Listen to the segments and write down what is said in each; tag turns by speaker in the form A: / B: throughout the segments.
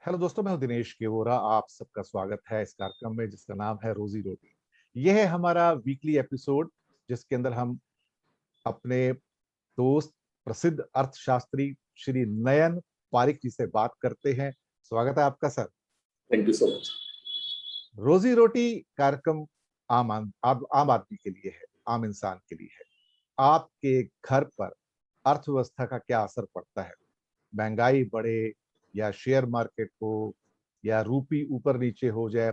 A: Hello दोस्तों, मैं हूं दिनेश केवोरा। आप सबका स्वागत है इस कार्यक्रम में जिसका नाम है रोजी रोटी। यह है हमारा वीकली एपिसोड जिसके अंदर हम अपने दोस्त प्रसिद्ध अर्थशास्त्री श्री नयन पारिक जी से बात करते हैं। स्वागत है आपका sir.
B: Thank you so much.
A: रोजी रोटी कार्यक्रम आम आदमी के लिए है, आम इंसान के लिए है। आपके घर पर अर्थव्यवस्था का क्या असर पड़ता है? महंगाई बढ़े या शेयर मार्केट हो या रूपी ऊपर नीचे हो जाए,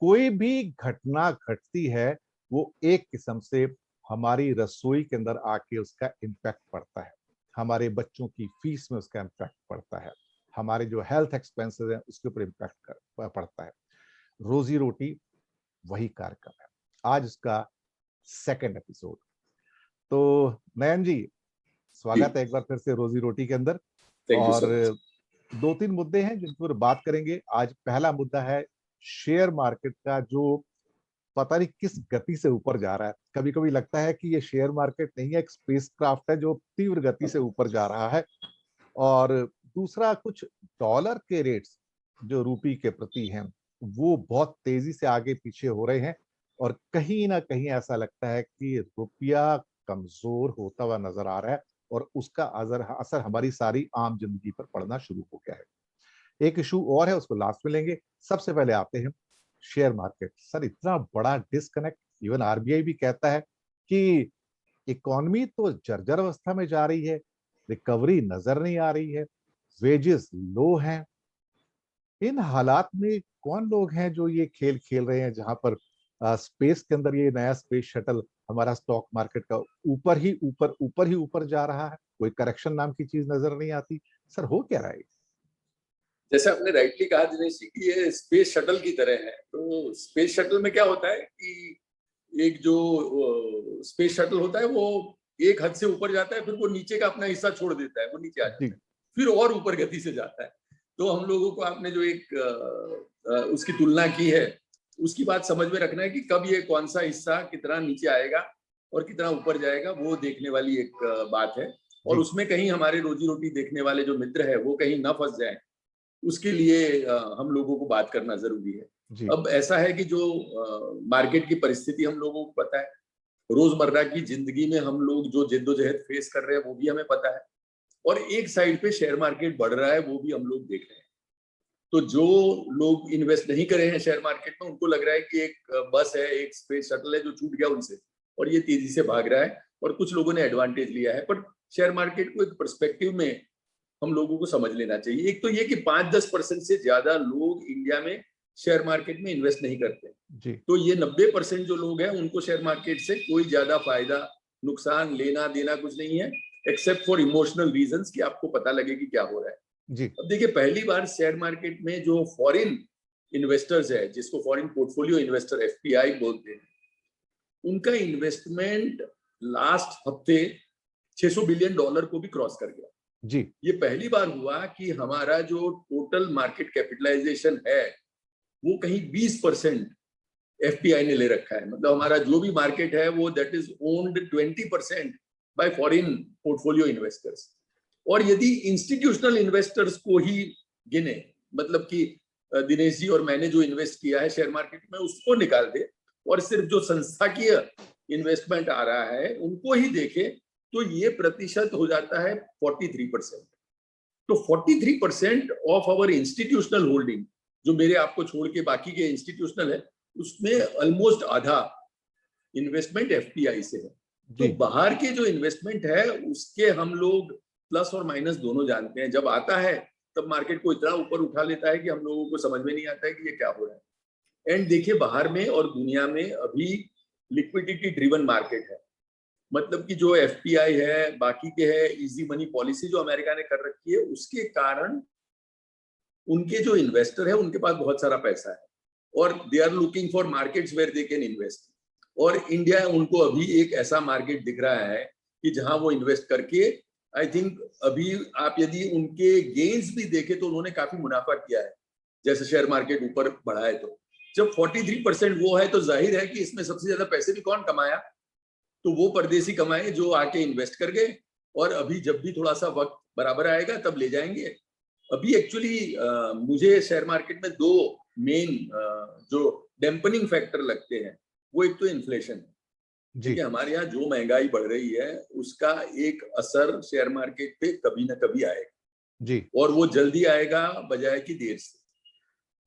A: कोई भी घटना घटती है वो एक किस्म से हमारी रसोई के अंदर आके उसका इम्पैक्ट पड़ता है। हमारे बच्चों की फीस में उसका इम्पैक्ट पड़ता है, हमारे जो हेल्थ एक्सपेंसेस हैं उसके ऊपर इम्पैक्ट पड़ता है। रोजी रोटी वही कार्यक्रम है। आज उसका सेकंड एपिसोड। तो नयन जी, स्वागत है एक बार फिर से रोजी रोटी के अंदर।
B: थैंक यू
A: और
B: सो मच।
A: दो तीन मुद्दे हैं जिन पर बात करेंगे आज। पहला मुद्दा है शेयर मार्केट का, जो पता नहीं किस गति से ऊपर जा रहा है। कभी कभी लगता है कि ये शेयर मार्केट नहीं है, एक स्पेस क्राफ्ट है जो तीव्र गति से ऊपर जा रहा है। और दूसरा, कुछ डॉलर के रेट्स जो रूपी के प्रति हैं वो बहुत तेजी से आगे पीछे हो रहे हैं। और कहीं ना कहीं ऐसा लगता है कि रुपया कमजोर होता हुआ नजर आ रहा है और उसका असर असर हमारी सारी आम जिंदगी पर पड़ना शुरू हो गया है। एक इशू और है, उसको लास्ट में लेंगे। सबसे पहले आते हैं शेयर मार्केट। सर, इतना बड़ा डिस्कनेक्ट, इवन आरबीआई भी कहता है कि इकोनॉमी तो जर्जर अवस्था में जा रही है, रिकवरी नजर नहीं आ रही है, वेजेस लो हैं। इन हालात में कौन लोग हैं जो ये खेल खेल रहे हैं जहां पर स्पेस के अंदर ये नया स्पेस शटल हमारा स्टॉक मार्केट का ऊपर ही ऊपर जा रहा है, कोई करेक्शन नाम की चीज नजर नहीं आती। सर, हो क्या रहा है?
B: जैसे आपने राइटली कहा दिनेश जी कि ये स्पेस शटल की तरह है। तो स्पेस शटल में क्या होता है कि एक जो स्पेस शटल होता है वो एक हद से ऊपर जाता है, फिर वो नीचे का अपना हिस्सा छोड़ देता है, वो नीचे आ जाता
A: जी।
B: है, फिर और ऊपर गति से जाता है। तो हम लोगों को आपने जो एक उसकी तुलना की है, उसकी बात समझ में रखना है कि कब ये कौन सा हिस्सा कितना नीचे आएगा और कितना ऊपर जाएगा, वो देखने वाली एक बात है। और
A: जी।
B: उसमें कहीं हमारे रोजी रोटी देखने वाले जो मित्र है वो कहीं न फंस जाए, उसके लिए हम लोगों को बात करना जरूरी है।
A: जी।
B: अब ऐसा है कि जो मार्केट की परिस्थिति हम लोगों को पता है, रोजमर्रा की जिंदगी में हम लोग जो जद्दोजहद फेस कर रहे हैं वो भी हमें पता है, और एक साइड पे शेयर मार्केट बढ़ रहा है वो भी हम लोग देख रहे हैं। तो जो लोग इन्वेस्ट नहीं करे हैं शेयर मार्केट में, उनको लग रहा है कि एक बस है, एक स्पेस शटल है जो छूट गया उनसे और ये तेजी से भाग रहा है, और कुछ लोगों ने एडवांटेज लिया है। पर शेयर मार्केट को एक पर्सपेक्टिव में हम लोगों को समझ लेना चाहिए। एक तो ये कि 5-10% से ज्यादा लोग इंडिया में शेयर मार्केट में इन्वेस्ट नहीं करते।
A: जी।
B: तो ये 90% जो लोग हैं उनको शेयर मार्केट से कोई ज्यादा फायदा नुकसान लेना देना कुछ नहीं है, एक्सेप्ट फॉर इमोशनल रीजंस कि आपको पता लगे कि क्या हो रहा है।
A: जी।
B: अब देखिए, पहली बार शेयर मार्केट में जो फॉरेन इन्वेस्टर्स है, जिसको फॉरेन पोर्टफोलियो इन्वेस्टर एफपीआई बोलते हैं, उनका इन्वेस्टमेंट लास्ट हफ्ते $600 बिलियन को भी क्रॉस कर गया।
A: जी।
B: ये पहली बार हुआ कि हमारा जो टोटल मार्केट कैपिटलाइजेशन है वो कहीं 20% एफपीआई ने ले रखा है। मतलब हमारा जो भी मार्केट है वो that is owned 20% bye foreign portfolio investors. और यदि इंस्टीट्यूशनल इन्वेस्टर्स को ही गिने, मतलब कि दिनेश जी और मैंने जो इन्वेस्ट किया है शेयर मार्केट में उसको निकाल दे और सिर्फ जो संस्थाकीय इन्वेस्टमेंट आ रहा है उनको ही देखे, तो ये प्रतिशत हो जाता है 43%। तो 43% ऑफ आवर इंस्टीट्यूशनल होल्डिंग, जो मेरे आपको छोड़ के बाकी के इंस्टीट्यूशनल है, उसमें ऑलमोस्ट आधा इन्वेस्टमेंट एफपीआई से है। तो
A: जी।
B: बाहर के जो इन्वेस्टमेंट है उसके हम लोग प्लस और माइनस दोनों जानते हैं। जब आता है तब मार्केट को इतना ऊपर उठा लेता है कि हम लोगों को समझ में नहीं आता है कि ये क्या हो रहा है। एंड देखिए, बाहर में और दुनिया में अभी लिक्विडिटी ड्रिवन मार्केट है। मतलब कि जो एफपीआई है, बाकी के है, इजी मनी पॉलिसी जो अमेरिका ने कर रखी है, उसके कारण उनके जो इन्वेस्टर है उनके पास बहुत सारा पैसा है और they are looking for markets where they can invest. और इंडिया उनको अभी एक ऐसा मार्केट दिख रहा है कि जहां वो इन्वेस्ट करके, आई थिंक अभी आप यदि उनके गेन्स भी देखें तो उन्होंने काफी मुनाफा किया है, जैसे शेयर मार्केट ऊपर बढ़ा है। तो जब 43% वो है तो जाहिर है कि इसमें सबसे ज्यादा पैसे भी कौन कमाया, तो वो परदेसी कमाए जो आके इन्वेस्ट कर गए, और अभी जब भी थोड़ा सा वक्त बराबर आएगा तब ले जाएंगे। अभी एक्चुअली मुझे शेयर मार्केट में दो मेन जो डैम्पनिंग फैक्टर लगते हैं, वो एक तो इन्फ्लेशन है।
A: जी
B: देखिए हमारे यहाँ जो महंगाई बढ़ रही है उसका एक असर शेयर मार्केट पे कभी ना कभी आएगा,
A: जी
B: और वो जल्दी आएगा बजाय कि देर से।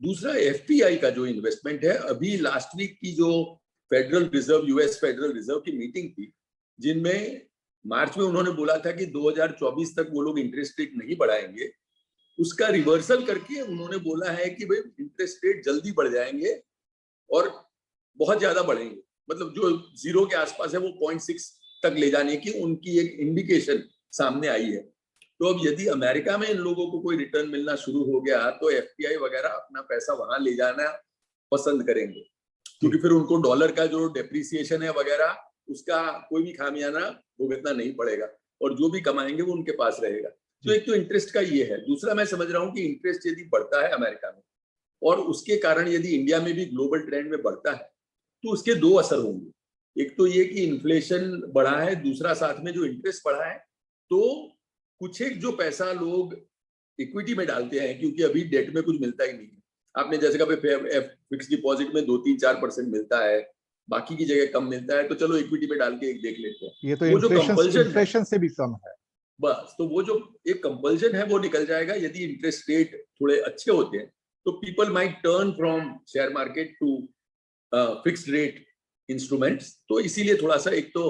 B: दूसरा एफपीआई का जो इन्वेस्टमेंट है, अभी लास्ट वीक की जो federal reserve, US federal reserve की मीटिंग थी, जिनमें मार्च में उन्होंने बोला था कि 2024 तक वो लोग इंटरेस्ट रेट नहीं बढ़ाएंगे, उसका रिवर्सल करके उन्होंने बोला है कि भाई इंटरेस्ट रेट जल्दी बढ़ जाएंगे और बहुत ज्यादा बढ़ेंगे। मतलब जो जीरो के आसपास है वो 0.6 तक ले जाने की उनकी एक इंडिकेशन सामने आई है। तो अब यदि अमेरिका में इन लोगों को कोई रिटर्न मिलना शुरू हो गया तो एफपीआई वगैरह अपना पैसा वहां ले जाना पसंद करेंगे, क्योंकि
A: जी
B: फिर उनको डॉलर का जो डेप्रिसिएशन है वगैरह उसका कोई भी खामियाना भुगतना नहीं पड़ेगा, और जो भी कमाएंगे वो उनके पास रहेगा। तो
A: जी
B: एक तो इंटरेस्ट का ये है। दूसरा मैं समझ रहा हूँ कि इंटरेस्ट यदि बढ़ता है अमेरिका में और उसके कारण यदि इंडिया में भी ग्लोबल ट्रेंड में बढ़ता है, तो उसके दो असर होंगे। एक तो ये कि इन्फ्लेशन बढ़ा है, दूसरा साथ में जो इंटरेस्ट बढ़ा है, तो कुछ एक जो पैसा लोग इक्विटी में डालते हैं, क्योंकि अभी डेट में कुछ मिलता ही नहीं है। आपने जैसे कहा फिक्स डिपॉजिट में 2-3-4% मिलता है, बाकी की जगह कम मिलता है, तो चलो इक्विटी में डाल के एक देख लेते हैं।
A: ये तो
B: वो जो
A: इन्फ्लेशन
B: कंपल्शन है,
A: इन्फ्लेशन से भी कम है।
B: बस तो वो जो एक कंपल्शन है वो निकल जाएगा यदि इंटरेस्ट रेट थोड़े अच्छे होते हैं। तो people might turn from share market to fixed rate instruments. तो इसीलिए थोड़ा सा एक तो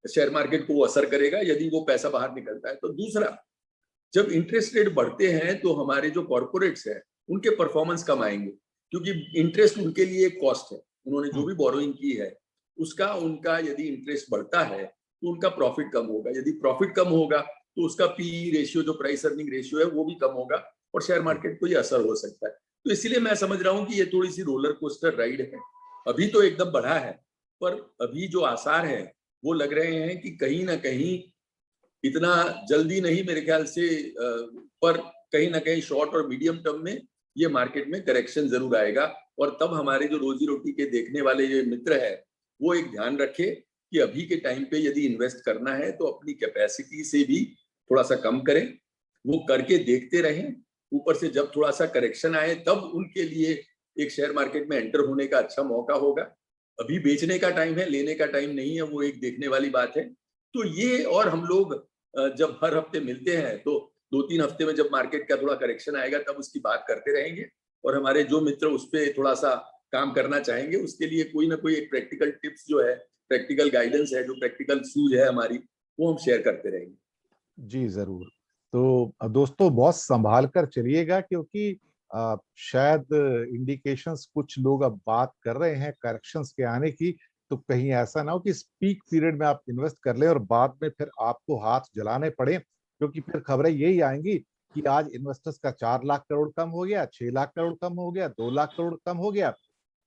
B: शेयर मार्केट को वो असर करेगा यदि वो पैसा बाहर निकलता है। तो दूसरा, जब इंटरेस्ट रेट बढ़ते हैं तो हमारे जो कॉर्पोरेट्स हैं उनके परफॉर्मेंस कम आएंगे, क्योंकि इंटरेस्ट उनके लिए एक कॉस्ट है। उन्होंने जो भी बोरोइंग की है उसका उनका यदि इंटरेस्ट बढ़ता है तो उनका प्रॉफिट कम होगा। यदि प्रॉफिट कम होगा तो उसका पी रेशियो, जो प्राइस अर्निंग रेशियो है, वो भी कम होगा और शेयर मार्केट को ये असर हो सकता है। तो इसीलिए मैं समझ रहा हूँ कि ये थोड़ी सी रोलर कोस्टर राइड है। अभी तो एकदम बढ़ा है, पर अभी जो आसार है वो लग रहे हैं कि कहीं ना कहीं इतना जल्दी नहीं मेरे ख्याल से, पर कहीं ना कहीं शॉर्ट और मीडियम टर्म में ये मार्केट में करेक्शन जरूर आएगा। और तब हमारे जो रोजी रोटी के देखने वाले ये मित्र है वो एक ध्यान रखे कि अभी के टाइम पे यदि इन्वेस्ट करना है तो अपनी कैपेसिटी से भी थोड़ा सा कम करें, वो करके देखते रहें। ऊपर से जब थोड़ा सा करेक्शन आए तब उनके लिए एक शेयर मार्केट में एंटर होने का अच्छा मौका होगा। अभी बेचने का टाइम है, लेने का टाइम नहीं है, वो एक देखने वाली बात है। तो ये, और हम लोग जब हर हफ्ते मिलते हैं तो 2-3 हफ्ते में जब मार्केट का थोड़ा करेक्शन आएगा तब उसकी बात करते रहेंगे। और हमारे जो मित्र उस पर थोड़ा सा काम करना चाहेंगे उसके लिए कोई ना कोई एक प्रैक्टिकल टिप्स जो है, प्रैक्टिकल गाइडेंस है, जो प्रैक्टिकल सूझ है हमारी, वो हम शेयर करते रहेंगे।
A: जी जरूर। तो दोस्तों बहुत संभाल कर चलिएगा, क्योंकि शायद इंडिकेशंस कुछ लोग अब बात कर रहे हैं करेक्शंस के आने की। तो कहीं ऐसा ना हो कि इस पीक पीरियड में आप इन्वेस्ट कर लें और बाद में फिर आपको हाथ जलाने पड़े, क्योंकि फिर खबरें यही आएंगी कि आज इन्वेस्टर्स का 4 लाख करोड़ कम हो गया, 6 लाख करोड़ कम हो गया, 2 लाख करोड़ कम हो गया।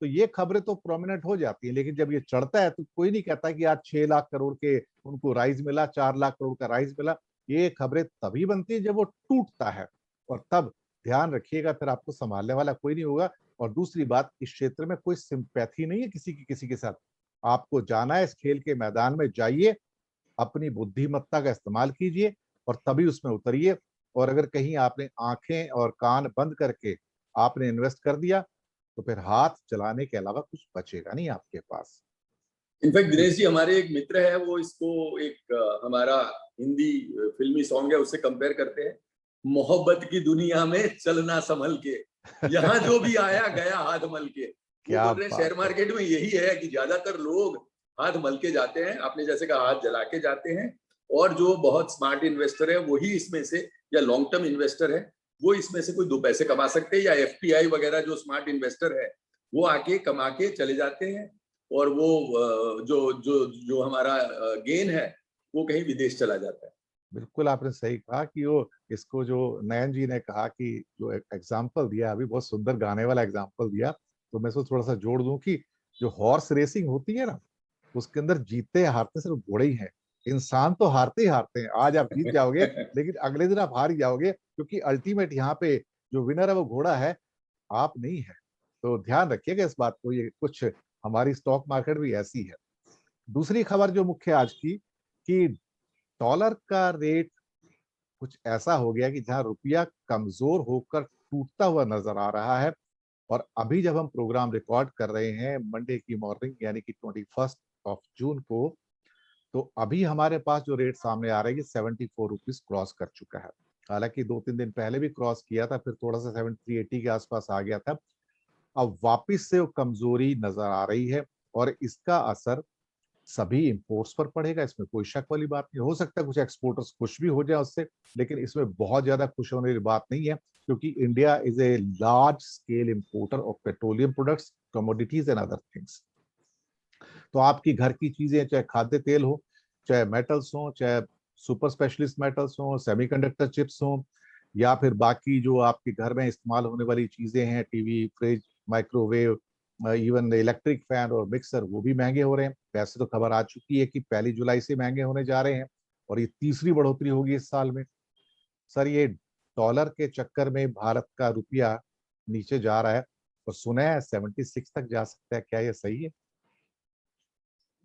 A: तो ये खबरें तो प्रोमिनेंट हो जाती हैं, लेकिन जब ये चढ़ता है तो कोई नहीं कहता कि आज 6 लाख करोड़ के उनको राइज मिला, 4 लाख करोड़ का राइज मिला। ये खबरें तभी बनती है जब वो टूटता है, और तब ध्यान रखिएगा फिर आपको संभालने वाला कोई नहीं होगा। और दूसरी बात, इस क्षेत्र में कोई सिंपैथी नहीं है किसी की किसी के साथ। आपको जाना है इस खेल के मैदान में, जाइए, अपनी बुद्धिमत्ता का इस्तेमाल कीजिए और तभी उसमें उतरिए। और अगर कहीं आपने आंखें और कान बंद करके आपने इन्वेस्ट कर दिया तो फिर हाथ चलाने के अलावा कुछ बचेगा नहीं आपके पास।
B: इनफैक्ट
A: जी
B: दिनेश जी, हमारे एक मित्र है वो इसको एक हमारा हिंदी फिल्मी सॉन्ग है उससे कंपेयर करते हैं, मोहब्बत की दुनिया में चलना संभल के, यहाँ जो भी आया गया हाथ मल के। वो
A: क्या
B: बोल रहे हैं शेयर
A: बात है।
B: मार्केट में यही है कि ज्यादातर लोग हाथ मल के जाते हैं, आपने जैसे कहा हाथ जला के जाते हैं। और जो बहुत स्मार्ट इन्वेस्टर है वही इसमें से, या लॉन्ग टर्म इन्वेस्टर है, वो इसमें से कोई 2 पैसे कमा सकते हैं, या एफपीआई वगैरह जो स्मार्ट इन्वेस्टर है वो आके कमा के चले जाते हैं। और वो जो जो जो हमारा गेन है वो कहीं विदेश चला जाता है।
A: बिल्कुल आपने सही कहा कि वो, इसको जो नयन जी ने कहा कि जो एग्जाम्पल दिया अभी, बहुत सुंदर गाने वाला एग्जाम्पल दिया। तो मैं इसको थोड़ा सा जोड़ दूं कि जो हॉर्स रेसिंग होती है ना, उसके अंदर जीतते हारते सिर्फ घोड़े ही हैं। इंसान तो हारते ही हारते हैं। आज आप जीत जाओगे लेकिन अगले दिन आप हार ही जाओगे, क्योंकि अल्टीमेट यहाँ पे जो विनर है वो घोड़ा है, आप नहीं है। तो ध्यान रखिएगा इस बात को। ये कुछ हमारी स्टॉक मार्केट भी ऐसी है। दूसरी खबर जो मुख्य आज की, कि डॉलर का रेट कुछ ऐसा हो गया कि जहां रुपया कमजोर होकर टूटता हुआ नजर आ रहा है। और अभी जब हम प्रोग्राम रिकॉर्ड कर रहे हैं मंडे की मॉर्निंग यानी कि 21 जून को, तो अभी हमारे पास जो रेट सामने आ रहा है ये 74 रुपीज क्रॉस कर चुका है। हालांकि 2-3 दिन पहले भी क्रॉस किया था, फिर थोड़ा सा 73-80 के आसपास आ गया था। अब वापिस से वो कमजोरी नजर आ रही है और इसका असर सभी इंपोर्ट्स पर पड़ेगा, इसमें कोई शक वाली बात नहीं। हो सकता है कुछ एक्सपोर्टर्स खुश भी हो जाए उससे, लेकिन इसमें बहुत ज्यादा खुश होने की बात नहीं है, क्योंकि India is a large scale importer of petroleum products, commodities and other things. तो आपकी घर की चीजें, चाहे खाद्य तेल हो, चाहे मेटल्स हो, चाहे सुपर स्पेशलिस्ट मेटल्स हो, सेमीकंडक्टर चिप्स हो, या फिर बाकी जो आपके घर में इस्तेमाल होने वाली चीजें हैं, TV, fridge, microwave, even electric fan और मिक्सर, वो भी महंगे हो रहे हैं। वैसे तो खबर आ चुकी है कि 1 जुलाई से महंगे होने जा रहे हैं और ये तीसरी बढ़ोतरी होगी इस साल में। सर, ये डॉलर के चक्कर में भारत का रुपया नीचे जा रहा है और सुना है 76 तक जा सकता है, क्या ये सही है?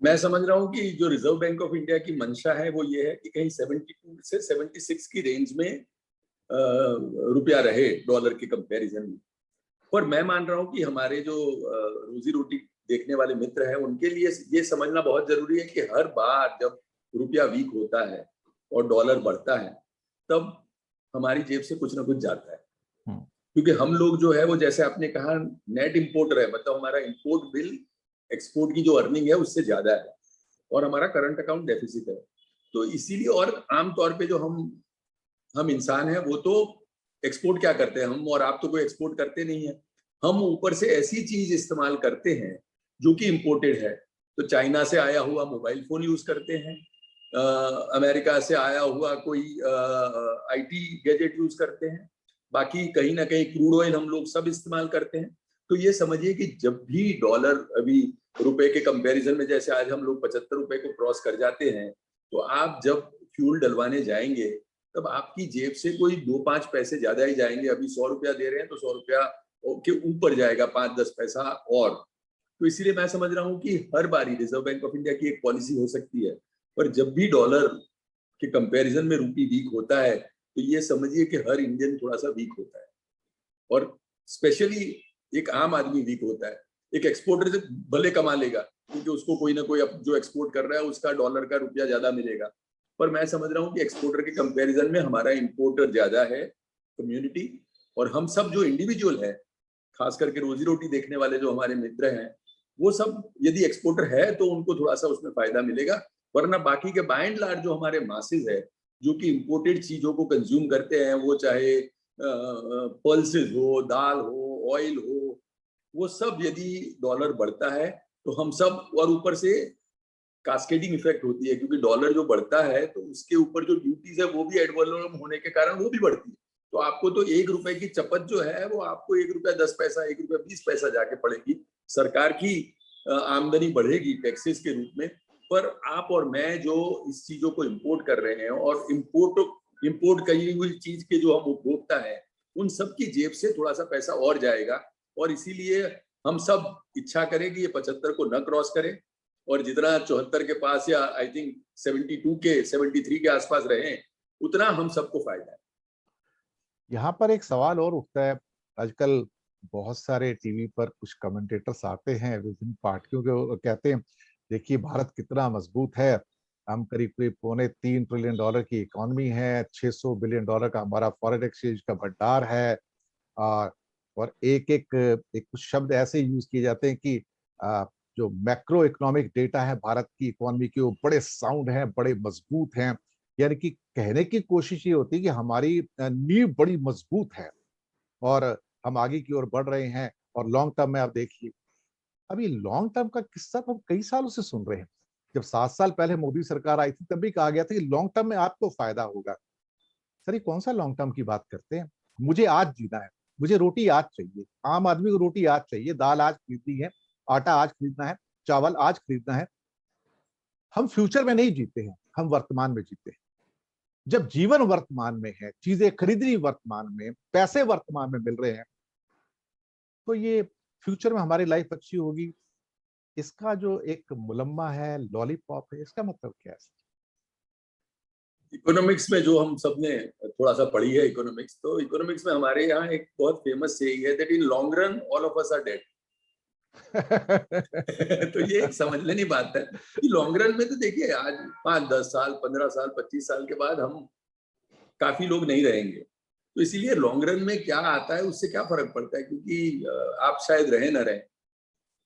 B: मैं समझ रहा हूँ कि जो रिजर्व बैंक ऑफ इंडिया की मंशा है वो ये है कि कहीं 72 से 76 की रेंज में रुपया रहे डॉलर के कंपैरिजन में। पर मैं मान रहा हूँ कि हमारे जो रोजी रोटी देखने वाले मित्र हैं उनके लिए ये समझना बहुत जरूरी है कि हर बार जब रुपया वीक होता है और डॉलर बढ़ता है, तब हमारी जेब से कुछ ना कुछ जाता है। क्योंकि हम लोग जो है वो, जैसे आपने कहा, नेट इंपोर्टर है, मतलब हमारा इंपोर्ट बिल एक्सपोर्ट की जो अर्निंग है उससे ज्यादा है और हमारा करंट अकाउंट डेफिसिट है। तो इसीलिए, और आमतौर पे जो हम इंसान हैं वो तो एक्सपोर्ट क्या करते हैं, हम और आप तो कोई एक्सपोर्ट करते नहीं है। हम ऊपर से ऐसी चीज इस्तेमाल करते हैं जो कि इम्पोर्टेड है। तो चाइना से आया हुआ मोबाइल फोन यूज करते हैं, अमेरिका से आया हुआ कोई आईटी गैजेट यूज करते हैं, बाकी कहीं ना कहीं क्रूड ऑयल हम लोग सब इस्तेमाल करते हैं। तो ये समझिए कि जब भी डॉलर अभी रुपए के कंपैरिजन में, जैसे आज हम लोग 75 रुपए को क्रॉस कर जाते हैं, तो आप जब फ्यूल डलवाने जाएंगे तब आपकी जेब से कोई 2-5 पैसे ज्यादा ही जाएंगे। अभी 100 रुपया दे रहे हैं तो 100 रुपया के ऊपर जाएगा 5-10 पैसा और। तो इसीलिए मैं समझ रहा हूँ कि हर बारी रिजर्व बैंक ऑफ इंडिया की एक पॉलिसी हो सकती है, पर जब भी डॉलर के कंपैरिजन में रुपी वीक होता है तो ये समझिए कि हर इंडियन थोड़ा सा वीक होता है, और स्पेशली एक आम आदमी वीक होता है। एक एक्सपोर्टर से भले कमा लेगा क्योंकि उसको कोई ना कोई जो एक्सपोर्ट कर रहा है उसका डॉलर का रुपया ज्यादा मिलेगा, पर मैं समझ रहा हूँ कि एक्सपोर्टर के कंपैरिजन में हमारा इंपोर्टर ज्यादा है कम्युनिटी। और हम सब जो इंडिविजुअल है, खास करके रोजी रोटी देखने वाले जो हमारे मित्र हैं, वो सब यदि एक्सपोर्टर है तो उनको थोड़ा सा उसमें फायदा मिलेगा। वरना बाकी के बाय एंड लार्ज जो हमारे मासेस है जो कि इंपोर्टेड चीजों को कंज्यूम करते हैं, वो चाहे पल्सेस हो, दाल हो, ऑयल हो, वो सब यदि डॉलर बढ़ता है तो हम सब, और ऊपर से कास्केडिंग इफेक्ट होती है क्योंकि डॉलर जो बढ़ता है तो उसके ऊपर जो ड्यूटीज है वो भी एड वॉल्यूम होने के कारण वो भी बढ़ती है। तो आपको तो 1 रुपए की चपत जो है वो आपको 1 रुपया 10 पैसा, 1 रुपया 20 पैसा जाके पड़ेगी। सरकार की आमदनी बढ़ेगी टैक्सेस के रूप में, पर आप और मैं जो इस चीजों को इम्पोर्ट कर रहे हैं और इम्पोर्ट करी हुई चीज के जो हम उपभोक्ता है, उन सब की जेब से थोड़ा सा पैसा और जाएगा। और इसीलिए हम सब इच्छा करें कि ये 75 को न क्रॉस करे और जितना 74 के पास या आई थिंक 72 के 73 के आसपास रहे, उतना हम सबको फायदा है।
A: यहाँ पर एक सवाल और उठता है। आजकल बहुत सारे टीवी पर कुछ कमेंटेटर्स आते हैं विभिन्न पार्टियों के, वो कहते हैं देखिए भारत कितना मजबूत है, हम करीब करीब $3.25 ट्रिलियन की इकोनॉमी है, $600 बिलियन का हमारा फॉरेन एक्सचेंज का भंडार है। आ, और एक कुछ शब्द ऐसे यूज किए जाते हैं कि जो मैक्रो इकोनॉमिक डेटा है भारत की इकोनॉमी के, वो बड़े साउंड हैं, बड़े मजबूत हैं। यानी कि कहने की कोशिश ये होती है कि हमारी नींव बड़ी मजबूत है और हम आगे की ओर बढ़ रहे हैं। और लॉन्ग टर्म में आप देखिए, अभी लॉन्ग टर्म का किस्सा तो हम कई सालों से सुन रहे हैं। जब 7 साल पहले मोदी सरकार आई थी तब भी कहा गया था कि लॉन्ग टर्म में आपको फायदा होगा। सर, ये कौन सा लॉन्ग टर्म की बात करते हैं? मुझे आज जीना है, मुझे रोटी आज चाहिए, आम आदमी को रोटी आज चाहिए, दाल आज खरीदनी है, आटा आज खरीदना है, चावल आज खरीदना है। हम फ्यूचर में नहीं जीते हैं, हम वर्तमान में जीते हैं। जब जीवन वर्तमान में है, चीजें खरीदनी वर्तमान में, पैसे वर्तमान में मिल रहे हैं, तो ये फ्यूचर में हमारी लाइफ अच्छी होगी। इसका जो एक मुलम्मा है, लॉलीपॉप है, इसका मतलब क्या है?
B: इकोनॉमिक्स में जो हम सब ने थोड़ा सा पढ़ी है इकोनॉमिक्स, तो इकोनॉमिक्स में हमारे यहाँ एक बहुत फेमस सेइंग है that in long run all of us are dead. तो ये एक समझ लेनी बात है कि लॉन्ग रन में तो देखिए आज 5-10 साल 15 साल 25 साल के बाद हम काफी लोग नहीं रहेंगे। तो इसीलिए लॉन्ग रन में क्या आता है उससे क्या फर्क पड़ता है, क्योंकि आप शायद रहे ना रहे,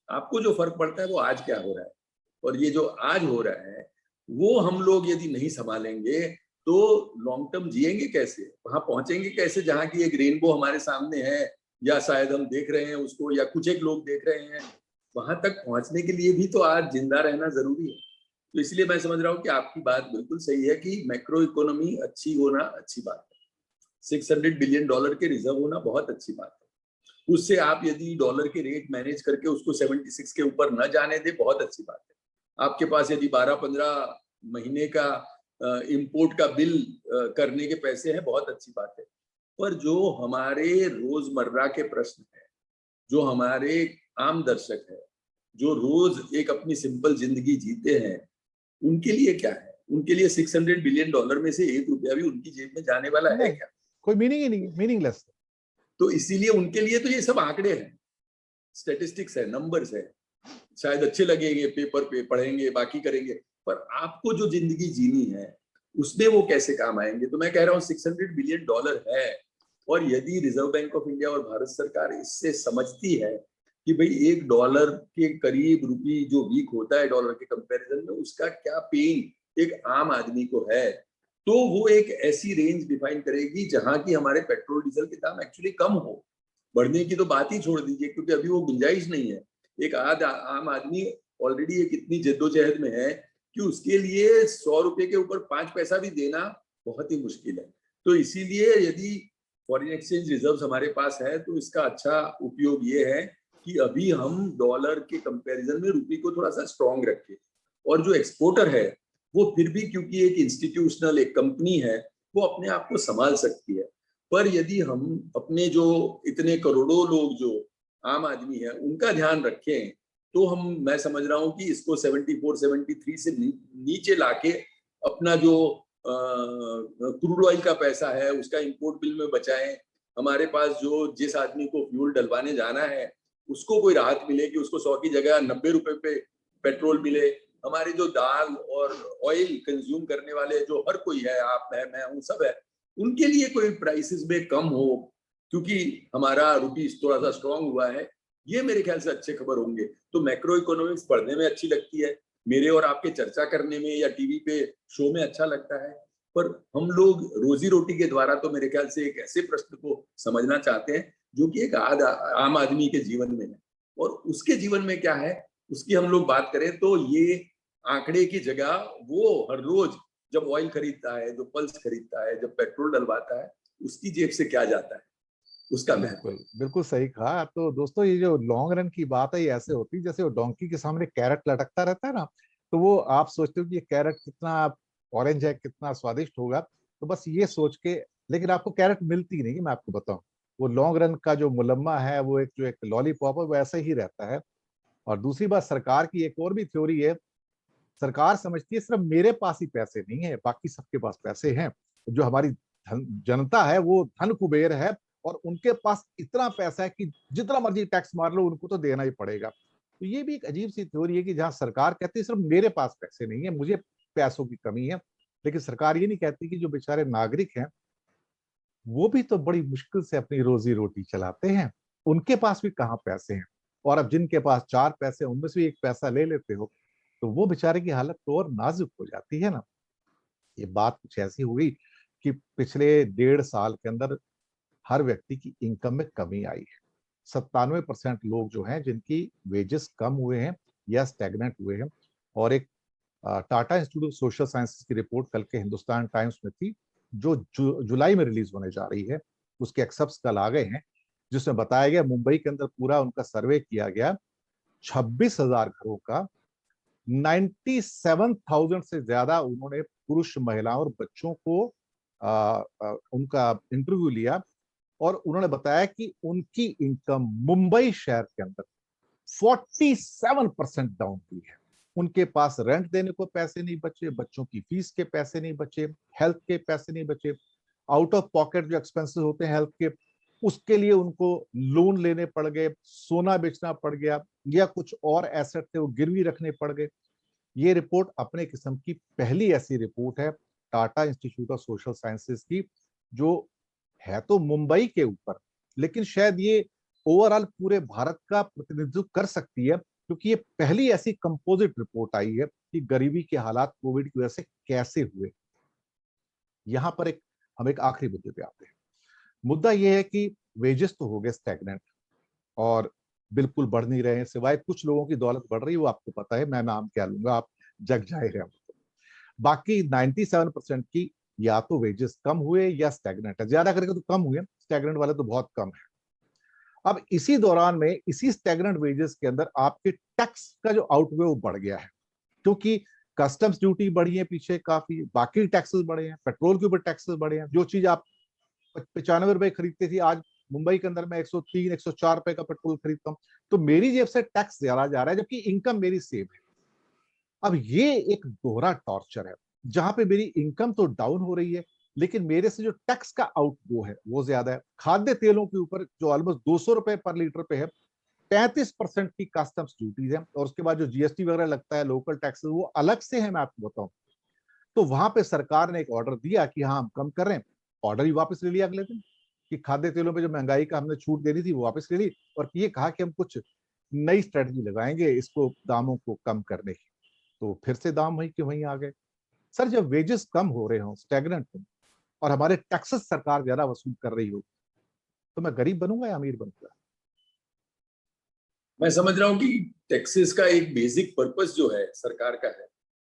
B: आपको जो फर्क पड़ता है वो आज क्या हो रहा है। और ये जो आज हो रहा है वो हम लोग यदि नहीं संभालेंगे तो लॉन्ग टर्म जिएंगे कैसे, वहां पहुंचेंगे कैसे जहां की एक रेनबो हमारे सामने है, या शायद हम देख रहे हैं उसको, या कुछ एक लोग देख रहे हैं। वहां तक पहुंचने के लिए भी तो आज जिंदा रहना जरूरी है। तो इसलिए मैं समझ रहा हूँ कि आपकी बात बिल्कुल सही है कि मैक्रो इकोनॉमी अच्छी होना अच्छी बात है। $600 बिलियन के रिजर्व होना बहुत अच्छी बात है। उससे आप यदि डॉलर के रेट मैनेज करके उसको 76 के ऊपर न जाने दे, बहुत अच्छी बात है। आपके पास यदि 12-15 महीने का इंपोर्ट का बिल करने के पैसे हैं, बहुत अच्छी बात है। पर जो हमारे रोजमर्रा के प्रश्न है, जो हमारे आम दर्शक है, जो रोज एक अपनी सिंपल जिंदगी जीते हैं, उनके लिए क्या है? उनके लिए $600 बिलियन में से $1 भी उनकी जेब में जाने वाला है क्या?
A: कोई मीनिंग ही नहीं, मीनिंगलेस।
B: तो इसीलिए उनके लिए तो ये सब आंकड़े हैं, स्टैटिस्टिक्स है, नंबर्स है। शायद अच्छे लगेंगे, पेपर पे पढ़ेंगे, बाकी करेंगे, पर आपको जो जिंदगी जीनी है उसमें वो कैसे काम आएंगे। तो मैं कह रहा हूँ $600 बिलियन है, और यदि रिजर्व बैंक ऑफ इंडिया और भारत सरकार इससे समझती है कि भाई $1 के करीब रुपी जो वीक होता है डॉलर के कंपैरिजन में, उसका क्या पेन एक आम आदमी को है, तो वो एक ऐसी रेंज डिफाइन करेगी जहां की हमारे पेट्रोल डीजल के दाम एक्चुअली कम हो। बढ़ने की तो बात ही छोड़ दीजिए, क्योंकि अभी वो गुंजाइश नहीं है। एक आम आदमी ऑलरेडी एक इतनी जद्दोजहद में है कि उसके लिए $100 के ऊपर 5 पैसा भी देना बहुत ही मुश्किल है। तो इसीलिए यदि फॉरेन एक्सचेंज रिजर्व्स हमारे पास है तो इसका अच्छा उपयोग ये है कि अभी हम डॉलर के कंपैरिजन में रुपये को थोड़ा सा स्ट्रॉन्ग रखें। और जो एक्सपोर्टर है वो फिर भी, क्योंकि एक इंस्टीट्यूशनल एक कंपनी है, वो अपने आप को संभाल सकती है। पर यदि हम अपने जो इतने करोड़ों लोग जो आम आदमी है उनका ध्यान रखें, तो मैं समझ रहा हूं कि इसको 74-73 से नीचे लाके अपना जो क्रूड ऑयल का पैसा है उसका इंपोर्ट बिल में बचाएं। हमारे पास जो जिस आदमी को फ्यूल डलवाने जाना है उसको कोई राहत मिले कि उसको 100 की जगह $90 पे पेट्रोल मिले। हमारे जो दाल और ऑयल कंज्यूम करने वाले जो हर कोई है, आप है, मैं हूँ, सब है, उनके लिए कोई प्राइसेस में कम हो, क्योंकि हमारा रुपी थोड़ा सा स्ट्रांग हुआ है। ये मेरे ख्याल से अच्छे खबर होंगे। तो मैक्रो इकोनॉमिक्स पढ़ने में अच्छी लगती है, मेरे और आपके चर्चा करने में या टीवी पे शो में अच्छा लगता है, पर हम लोग रोजी रोटी के द्वारा तो मेरे ख्याल से एक ऐसे प्रश्न को समझना चाहते हैं जो कि एक आम आदमी के जीवन में है, और उसके जीवन में क्या है उसकी हम लोग बात करें तो ये आंकड़े की जगह वो हर रोज जब ऑयल खरीदता है, जो पल्स खरीदता है, जब पेट्रोल डलवाता है, उसकी जेब से क्या जाता है, उसका महत्व।
A: बिल्कुल बिल्कुल सही कहा। तो दोस्तों, ये जो लॉन्ग रन की बात है ये ऐसे होती है जैसे वो डोंकी के सामने कैरेट लटकता रहता है ना, तो वो आप सोचते हो कि ये कैरेट कितना ऑरेंज है, कितना स्वादिष्ट होगा, तो बस ये सोच के, लेकिन आपको कैरेट मिलती नहीं। मैं आपको बताऊं, वो लॉन्ग रन का जो मुलम्मा है, वो एक जो एक लॉलीपॉप है, वो ऐसे ही रहता है। और दूसरी बात, सरकार की एक और भी थ्योरी है। सरकार समझती है सिर्फ मेरे पास ही पैसे नहीं है, बाकी सबके पास पैसे हैं। जो हमारी जनता है वो धन कुबेर है, और उनके पास इतना पैसा है कि जितना मर्जी टैक्स मार लो उनको तो देना ही पड़ेगा। तो ये भी एक अजीब सी थ्योरी है कि जहां सरकार कहती है सिर्फ मेरे पास पैसे नहीं है, मुझे पैसों की कमी है, लेकिन सरकार ये नहीं कहती कि जो बेचारे नागरिक हैं वो भी तो बड़ी मुश्किल से अपनी रोजी रोटी चलाते हैं, उनके पास भी कहाँ पैसे हैं। और अब जिनके पास 4 पैसे, उनमें से भी 1 पैसा ले लेते हो, तो वो बेचारे की हालत तो और नाजुक हो जाती है ना। ये बात कुछ ऐसी हुई कि पिछले 1.5 साल के अंदर हर व्यक्ति की इनकम में कमी आई है। 97% लोग जो हैं जिनकी वेजेस कम हुए हैं या स्टैग्नेंट हुए हैं। और एक Tata institute of social sciences की रिपोर्ट कल के हिंदुस्तान टाइम्स में थी, जो जुलाई में रिलीज होने जा रही है, उसके एक्सेप्ट्स कल आ गए हैं, जिसमें बताया गया मुंबई के अंदर पूरा उनका सर्वे किया गया, 26,000 घरों का 97,000 से ज्यादा उन्होंने पुरुष, महिलाओं और बच्चों को उनका इंटरव्यू लिया, और उन्होंने बताया कि उनकी इनकम मुंबई शहर के अंदर 47% डाउन हुई है। उनके पास रेंट देने को पैसे नहीं बचे, बच्चों की फीस के पैसे नहीं बचे, हेल्थ के पैसे नहीं बचे, आउट ऑफ पॉकेट जो एक्सपेंसेस होते हैं हेल्थ के, उसके लिए उनको लोन लेने पड़ गए, सोना बेचना पड़ गया, या कुछ और एसेट थे वो गिरवी रखने पड़ गए। ये रिपोर्ट अपने किस्म की पहली ऐसी रिपोर्ट है Tata institute of social sciences की, जो है तो मुंबई के ऊपर, लेकिन शायद ये ओवरऑल पूरे भारत का प्रतिनिधित्व कर सकती है, क्योंकि ये पहली ऐसी कंपोजिट रिपोर्ट आई है कि गरीबी के हालात कोविड की वजह से कैसे हुए। यहां पर हम एक आखिरी मुद्दे पे आते हैं। मुद्दा यह है कि वेजेस तो हो गए स्टैग्नेंट और बिल्कुल बढ़ नहीं रहे हैं, सिवाय कुछ लोगों की दौलत बढ़ रही है, वो आपको पता है, मैं नाम क्या लूंगा, आप जग जाहिर है। बाकी 97% की या तो वेजेस कम हुए या स्टैग्नेंट है, ज्यादा करके तो कम हुए, स्टैग्नेंट वाले तो बहुत कम है। अब इसी दौरान में इसी स्टैग्नेंट वेजेस के अंदर आपके टैक्स का जो आउटवे वो बढ़ गया है, क्योंकि कस्टम्स ड्यूटी बढ़ी है पीछे काफी, बाकी टैक्सेस बढ़े हैं, पेट्रोल के ऊपर टैक्सेस बढ़े हैं। जो चीज आप 95 रुपए खरीदते थी, आज मुंबई के अंदर मैं 103 104 रुपए का पेट्रोल खरीदता हूँ, तो मेरी जेब से टैक्स ज्यादा जा रहा है, जबकि इनकम मेरी सेम है। अब ये एक दोहरा टॉर्चर है, जहां पे मेरी इनकम तो डाउन हो रही है, लेकिन मेरे से जो टैक्स का आउटगो है वो ज्यादा है। खाद्य तेलों के ऊपर जो ऑलमोस्ट 200 रुपए पर लीटर पे है, 35% की कस्टम्स ड्यूटीज है, और उसके बाद जो जीएसटी वगैरह लगता है, लोकल टैक्सेस, वो अलग से है, मैं आपको बताऊं। तो वहां पे सरकार ने एक ऑर्डर दिया कि हाँ हम कम कर रहे हैं, ऑर्डर ही वापस ले लिया अगले दिन, कि खाद्य तेलों पे जो महंगाई का हमने छूट देनी थी वो वापस ले ली, और ये कहा कि हम कुछ नई स्ट्रेटजी लगाएंगे इसको दामों को कम करने की। तो फिर से दाम वहीं के वहीं आ गए। सर, जब वेजेस कम हो रहे हो, स्टैग्नेंट हो, और हमारे टैक्सेस सरकार ज्यादा वसूल कर रही हो, तो मैं गरीब बनूंगा या अमीर बनूंगा?
B: मैं समझ रहा हूँ कि टैक्सेस का एक बेसिक पर्पस जो है सरकार का है,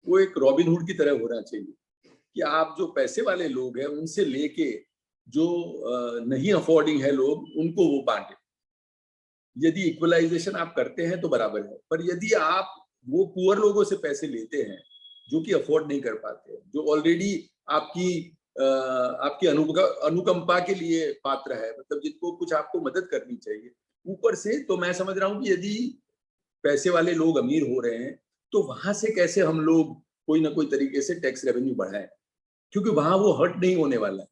B: वो एक रॉबिनहुड की तरह होना चाहिए कि आप जो पैसे वाले लोग हैं उनसे लेके जो नहीं अफोर्डिंग है लोग, उनको वो बांटे। यदि इक्वलाइजेशन आप करते हैं तो बराबर है, पर यदि आप वो पुअर लोगों से पैसे लेते हैं जो कि अफोर्ड नहीं कर पाते, जो ऑलरेडी आपकी आपकी अनुकंपा के लिए पात्र है, मतलब जिनको कुछ आपको मदद करनी चाहिए ऊपर से, तो मैं समझ रहा हूँ कि यदि पैसे वाले लोग अमीर हो रहे हैं तो वहां से कैसे हम लोग कोई ना कोई तरीके से टैक्स रेवेन्यू बढ़ाएं, क्योंकि वहां वो हर्ट नहीं होने वाला है।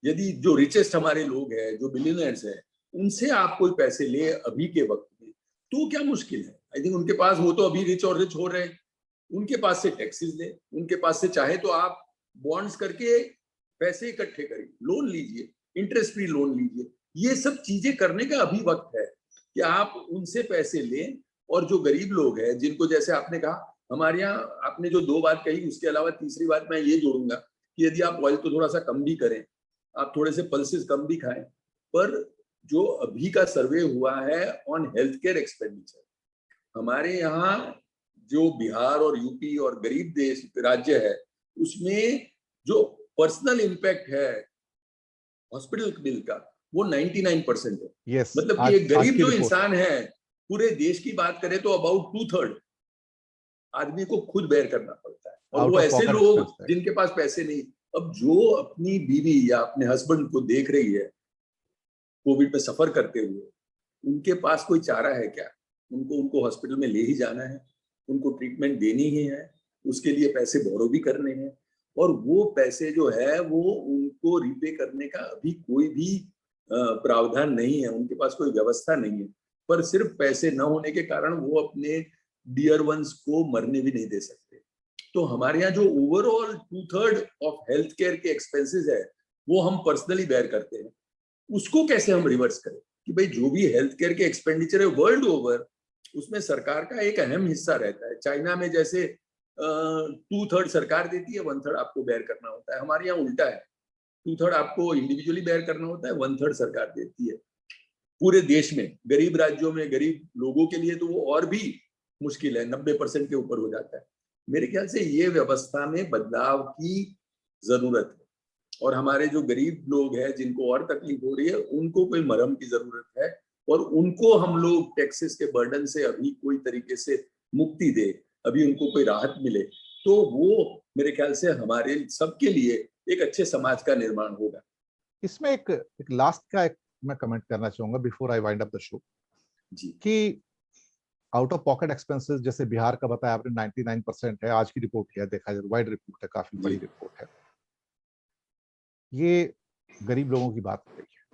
B: यदि जो रिचेस्ट हमारे लोग हैं, जो बिलियनर्स हैं, उनसे आप कोई पैसे ले अभी के वक्त में, तो क्या मुश्किल है? आई थिंक उनके पास, वो तो अभी रिच और रिच हो रहे हैं, उनके पास से टैक्सेस ले, उनके पास से चाहे तो आप बॉन्ड्स करके पैसे इकट्ठे करिए, लोन लीजिए, इंटरेस्ट फ्री लोन लीजिए। ये सब चीजें करने का अभी वक्त है कि आप उनसे पैसे लें। और जो गरीब लोग हैं, जिनको जैसे आपने कहा, हमारे यहाँ आपने जो दो बात कही, उसके अलावा तीसरी बात मैं ये जोड़ूंगा कि यदि आप ऑयल तो थोड़ा सा कम भी करें, आप थोड़े से पल्सेस कम भी खाएं, पर जो अभी का सर्वे हुआ है ऑन हेल्थ केयर एक्सपेंडिचर, हमारे यहाँ जो बिहार और यूपी और गरीब देश राज्य है, उसमें जो पर्सनल इम्पैक्ट है हॉस्पिटल बिल का, वो 99% है।
A: यस,
B: मतलब कि
A: आज
B: एक
A: आज
B: गरीब
A: की
B: जो
A: रिपोर्ट है।
B: इंसान है, पूरे देश की बात करें तो अबाउट 2/3 आदमी को खुद बेयर करना पड़ता है, और
A: आउट
B: वो
A: ऑफ
B: ऐसे
A: पॉकेट
B: लोग
A: एक्सपेंस है।
B: जिनके पास पैसे नहीं। अब जो अपनी बीवी या अपने हस्बैंड को देख रही है कोविड में सफर करते हुए, उनके पास कोई चारा है क्या? उनको उनको हॉस्पिटल में ले ही जाना है, उनको ट्रीटमेंट देनी ही है, उसके लिए पैसे बोरो भी करने हैं, और वो पैसे जो है वो उनको रिपे करने का अभी कोई भी प्रावधान नहीं है, उनके पास कोई व्यवस्था नहीं है। पर सिर्फ पैसे न होने के कारण वो अपने डियर वंस को मरने भी नहीं दे सकते। तो हमारे यहाँ जो ओवरऑल 2/3 ऑफ हेल्थ केयर के एक्सपेंसेस है, वो हम पर्सनली बेयर करते हैं। उसको कैसे हम रिवर्स करें कि भाई जो भी हेल्थ केयर के एक्सपेंडिचर है वर्ल्ड ओवर, उसमें सरकार का एक अहम हिस्सा रहता है। चाइना में जैसे 2/3 सरकार देती है, 1/3 आपको बेयर करना होता है। हमारे यहाँ उल्टा है, 2/3 आपको इंडिविजुअली बेयर करना होता है, 1/3 सरकार देती है। पूरे देश में गरीब राज्यों में गरीब लोगों के लिए तो वो और भी मुश्किल है, 90% के ऊपर हो जाता है। मेरे ख्याल से ये व्यवस्था में बदलाव की जरूरत है, और हमारे जो गरीब लोग हैं जिनको और तकलीफ हो रही है, उनको कोई मरहम की जरूरत है, और उनको हम लोग टैक्सेस के बर्डन से अभी कोई तरीके से मुक्ति दे, अभी उनको कोई राहत मिले, तो वो मेरे ख्याल से हमारे सबके लिए एक अच्छे समाज का निर्माण होगा।
A: इसमें एक लास्ट का एक मैं कमेंट करना चाहूंगा before I wind up the show,
B: जी।
A: कि आउट ऑफ पॉकेट एक्सपेंसेस जैसे बिहार का बताया आपने 99% है, आज की रिपोर्ट है, देखा जाए वाइड रिपोर्ट है, काफी बड़ी
B: जी
A: रिपोर्ट है। ये गरीब लोगों की बात हो रही है।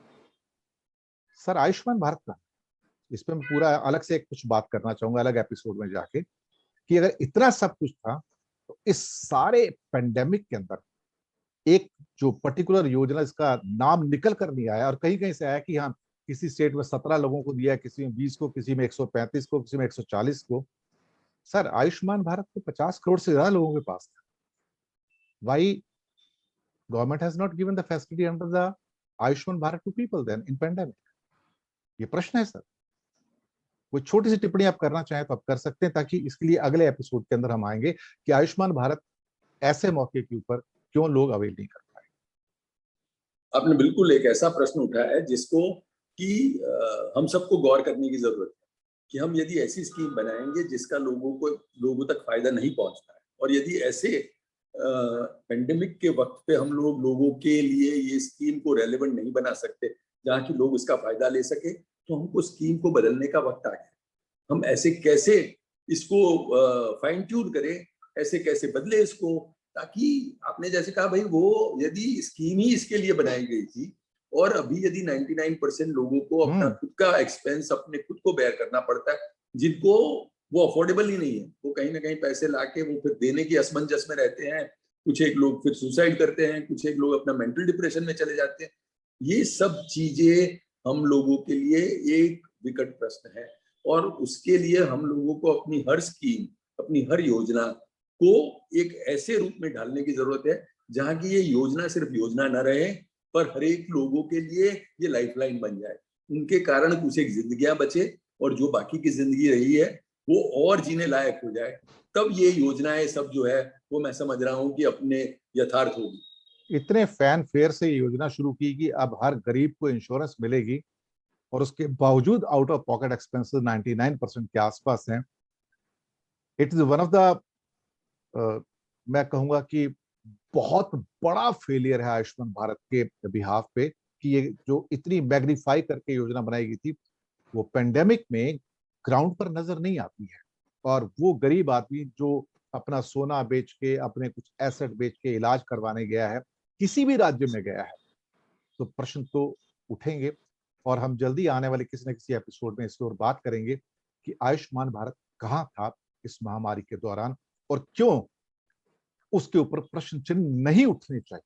A: सर आयुष्मान भारत का, इस पे मैं पूरा अलग से एक कुछ बात करना चाहूंगा अलग एपिसोड में जाके, कि अगर इतना सब कुछ था तो इस सारे पेंडेमिक के अंदर एक जो पर्टिकुलर योजना, इसका नाम निकल कर नहीं आया, और कहीं कहीं से आया कि हाँ किसी स्टेट में 17 लोगों को दिया, किसी में 20 को, किसी में 135 को, किसी में 140 को। सर आयुष्मान भारत तो 50 करोड़ से ज्यादा लोगों के पास था। Why government has not given the facility under the Ayushman Bharat to people then in pandemic? ये प्रश्न है सर। कोई छोटी सी टिप्पणी आप करना चाहें तो आप कर सकते हैं, ताकि इसके लिए अगले एपिसोड के अंदर हम आएंगे कि आयुष्मान भारत ऐसे मौके के ऊपर क्यों लोग अवेल नहीं कर पाए।
B: आपने बिल्कुल एक ऐसा प्रश्न उठाया है जिसको कि हम सबको गौर करने की जरूरत है कि हम यदि ऐसी स्कीम बनाएंगे जिसका लोगों तक फायदा नहीं पहुंचता है, और यदि ऐसे पेंडेमिक के वक्त पे हम लोगों के लिए ये स्कीम को रेलेवेंट नहीं बना सकते जहाँ की लोग इसका फायदा ले सके, तो हमको स्कीम को बदलने का वक्त आ गया। हम ऐसे कैसे इसको फाइन ट्यून करें, ऐसे कैसे बदले इसको, ताकि आपने जैसे कहा भाई वो यदि स्कीम ही इसके लिए बनाई गई थी, और अभी यदि 99% लोगों को अपना खुद का एक्सपेंस अपने खुद को बेयर करना पड़ता है, जिनको वो अफोर्डेबल ही नहीं है, वो कहीं ना कहीं पैसे लाके वो फिर देने की असमंजस में रहते हैं। कुछ एक लोग फिर सुसाइड करते हैं, कुछ एक लोग अपना मेंटल डिप्रेशन में चले जाते हैं। ये सब चीजें हम लोगों के लिए एक विकट प्रश्न है, और उसके लिए हम लोगों को अपनी हर स्कीम, अपनी हर योजना को एक ऐसे रूप में ढालने की जरूरत है जहां की ये योजना सिर्फ योजना न रहे, पर हर एक लोगों के लिए ये लाइफलाइन बन जाए, उनके कारण कुछ एक जिंदगियां बचे, और जो बाकी की जिंदगी रही है वो और जीने लायक हो जाए। तब ये योजनाएं सब जो है वो मैं समझ रहा हूँ कि अपने यथार्थ होगी।
A: इतने फैन फेयर से ये योजना शुरू की कि अब हर गरीब को इंश्योरेंस मिलेगी, और उसके बावजूद आउट ऑफ पॉकेट एक्सपेंसेस 99% के आसपास हैं। It is one of the, मैं कहूंगा कि बहुत बड़ा फेलियर है आयुष्मान भारत के बिहाफ पे, कि ये जो इतनी मैग्नीफाई करके योजना बनाई गई थी, वो पेंडेमिक में ग्राउंड पर नजर नहीं आती है। और वो गरीब आदमी जो अपना सोना बेच के, अपने कुछ एसेट बेच के इलाज करवाने गया है, किसी भी राज्य में गया है, तो प्रश्न तो उठेंगे। और हम जल्दी आने वाले किसी न किसी एपिसोड में इस और बात करेंगे कि आयुष्मान भारत कहाँ था इस महामारी के दौरान, और क्यों उसके ऊपर प्रश्न चिन्ह नहीं उठने चाहिए।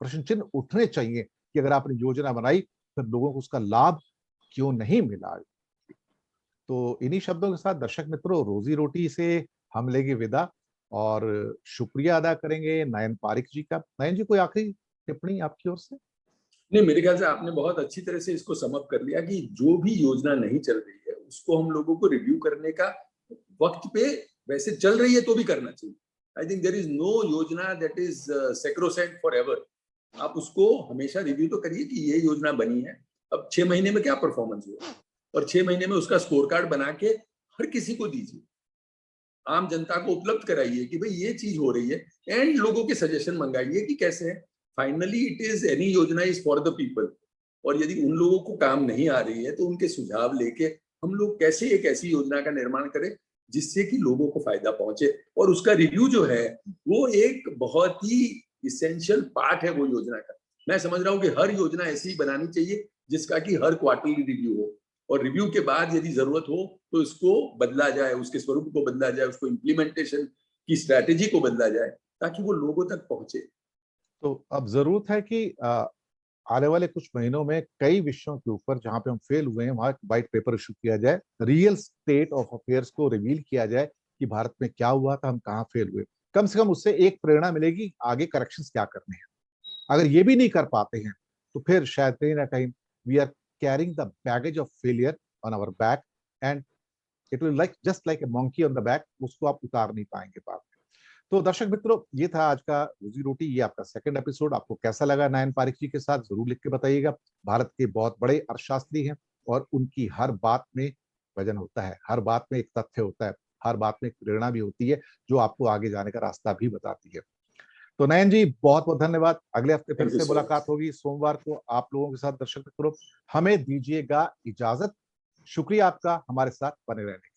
A: प्रश्न चिन्ह उठने चाहिए कि अगर आपने योजना बनाई तो लोगों को उसका लाभ क्यों नहीं मिला। तो इन्हीं शब्दों के साथ दर्शक मित्रों, रोजी रोटी से हम लेंगे विदा, और शुक्रिया अदा करेंगे नयन पारिक जी का। नयन जी, कोई आखिरी टिप्पणी आपकी ओर से?
B: नहीं, मेरे ख्याल से आपने बहुत अच्छी तरह से इसको समअप कर लिया कि जो भी योजना नहीं चल रही है उसको हम लोगों को रिव्यू करने का वक्त पे, वैसे चल रही है तो भी करना चाहिए। I think there is no योजना that is sacrosanct forever. आप उसको हमेशा रिव्यू तो करिए कि ये योजना बनी है, अब 6 महीने में क्या परफॉर्मेंस हुआ, और 6 महीने में उसका स्कोर कार्ड बना के हर किसी को दीजिए, आम जनता को उपलब्ध कराइए कि भाई ये चीज हो रही है, एंड लोगों के सजेशन मंगाइए कि कैसे है। फाइनली इट इज एनी योजना इज फॉर द पीपल, और यदि उन लोगों को काम नहीं आ रही है तो उनके सुझाव लेके हम लोग कैसे एक ऐसी योजना का निर्माण करें जिससे कि लोगों को फायदा पहुंचे, और उसका रिव्यू जो है वो एक बहुत ही इसेंशियल पार्ट है वो योजना का। मैं समझ रहा हूँ कि हर योजना ऐसी ही बनानी चाहिए जिसका कि हर क्वार्टरली रिव्यू हो, और रिव्यू के बाद यदि जरूरत हो तो इसको बदला जाए, उसके स्वरूप को बदला जाए, उसको इम्प्लीमेंटेशन की स्ट्रैटेजी को बदला जाए, ताकि वो लोगों तक पहुंचे।
A: तो अब जरूरत है कि आने वाले कुछ महीनों में कई विषयों के ऊपर जहां पे हम फेल हुए हैं वहां व्हाइट पेपर इशू किया जाए, रियल स्टेट ऑफ अफेयर्स को रिवील किया जाए कि भारत में क्या हुआ था, हम कहाँ फेल हुए। कम से कम उससे एक प्रेरणा मिलेगी आगे करेक्शंस क्या करने हैं। अगर ये भी नहीं कर पाते हैं तो फिर शायद कहीं ना कहीं we are carrying the baggage of failure on our back, and it will like just like a monkey on the back, उसको आप उतार नहीं पाएंगे बाद में। तो दर्शक मित्रों, ये था आज का रोजी रोटी, ये आपका सेकंड एपिसोड। आपको कैसा लगा नयन पारिक जी के साथ, जरूर लिख के बताइएगा। भारत के बहुत बड़े अर्थशास्त्री हैं, और उनकी हर बात में वजन होता है, हर बात में एक तथ्य होता है, हर बात में एक प्रेरणा भी होती है जो आपको आगे जाने का रास्ता भी बताती है। तो नयन जी, बहुत बहुत धन्यवाद। अगले हफ्ते फिर
B: थैंक यू
A: से
B: सो
A: मुलाकात
B: मच।
A: होगी सोमवार को आप लोगों के साथ। दर्शक मित्रों, हमें दीजिएगा इजाजत। शुक्रिया आपका हमारे साथ बने रहने।